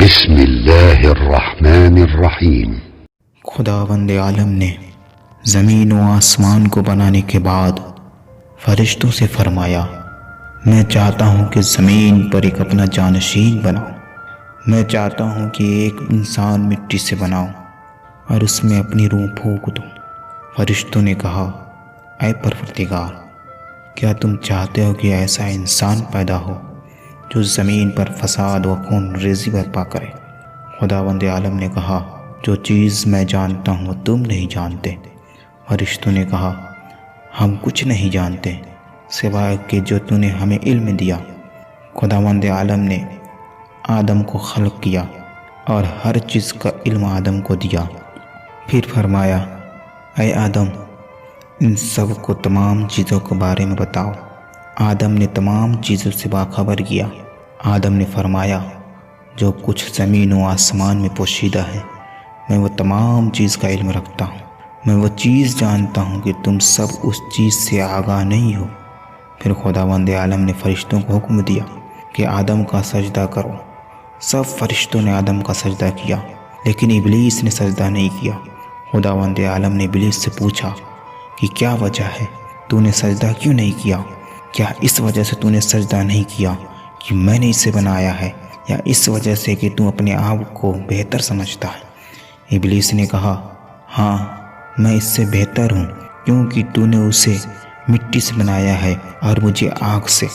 بسم اللہ الرحمن الرحیم۔ خداوند عالم نے زمین و آسمان کو بنانے کے بعد فرشتوں سے فرمایا، میں چاہتا ہوں کہ زمین پر ایک اپنا جانشین بناؤں۔ میں چاہتا ہوں کہ ایک انسان مٹی سے بناؤں اور اس میں اپنی روح پھونک دوں۔ فرشتوں نے کہا، اے پروردگار، کیا تم چاہتے ہو کہ ایسا انسان پیدا ہو جو زمین پر فساد و خون ریزی برپا کرے؟ خداوند عالم نے کہا، جو چیز میں جانتا ہوں وہ تم نہیں جانتے۔ فرشتوں نے کہا، ہم کچھ نہیں جانتے سوائے کہ جو تو نے ہمیں علم دیا۔ خداوند عالم نے آدم کو خلق کیا اور ہر چیز کا علم آدم کو دیا۔ پھر فرمایا، اے آدم، ان سب کو تمام چیزوں کے بارے میں بتاؤ۔ آدم نے تمام چیزوں سے باخبر کیا۔ آدم نے فرمایا، جو کچھ زمین و آسمان میں پوشیدہ ہے میں وہ تمام چیز کا علم رکھتا ہوں۔ میں وہ چیز جانتا ہوں کہ تم سب اس چیز سے آگاہ نہیں ہو۔ پھر خداوند عالم نے فرشتوں کو حکم دیا کہ آدم کا سجدہ کرو۔ سب فرشتوں نے آدم کا سجدہ کیا، لیکن ابلیس نے سجدہ نہیں کیا۔ خداوند عالم نے ابلیس سے پوچھا کہ کیا وجہ ہے، تو نے سجدہ کیوں نہیں کیا؟ کیا اس وجہ سے تو نے سجدہ نہیں کیا کہ میں نے اسے بنایا ہے، یا اس وجہ سے کہ تو اپنے آپ کو بہتر سمجھتا ہے؟ ابلیس نے کہا، ہاں، میں اس سے بہتر ہوں، کیونکہ تو نے اسے مٹی سے بنایا ہے اور مجھے آگ سے۔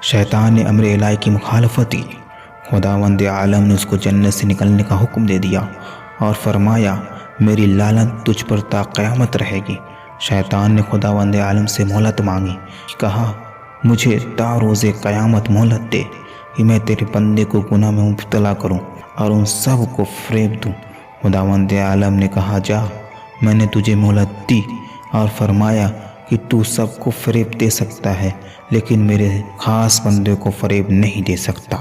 شیطان نے امر الہی کی مخالفت کی۔ خداوند عالم نے اس کو جنت سے نکلنے کا حکم دے دیا اور فرمایا، میری لعنت تجھ پر تا قیامت رہے گی۔ شیطان نے خداوند عالم سے مہلت مانگی، کہا، مجھے تا روز قیامت مہلت دے کہ میں تیرے بندے کو گناہ میں مبتلا کروں اور ان سب کو فریب دوں۔ خداوند عالم نے کہا، جا، میں نے تجھے مہلت دی اور فرمایا کہ تو سب کو فریب دے سکتا ہے، لیکن میرے خاص بندے کو فریب نہیں دے سکتا۔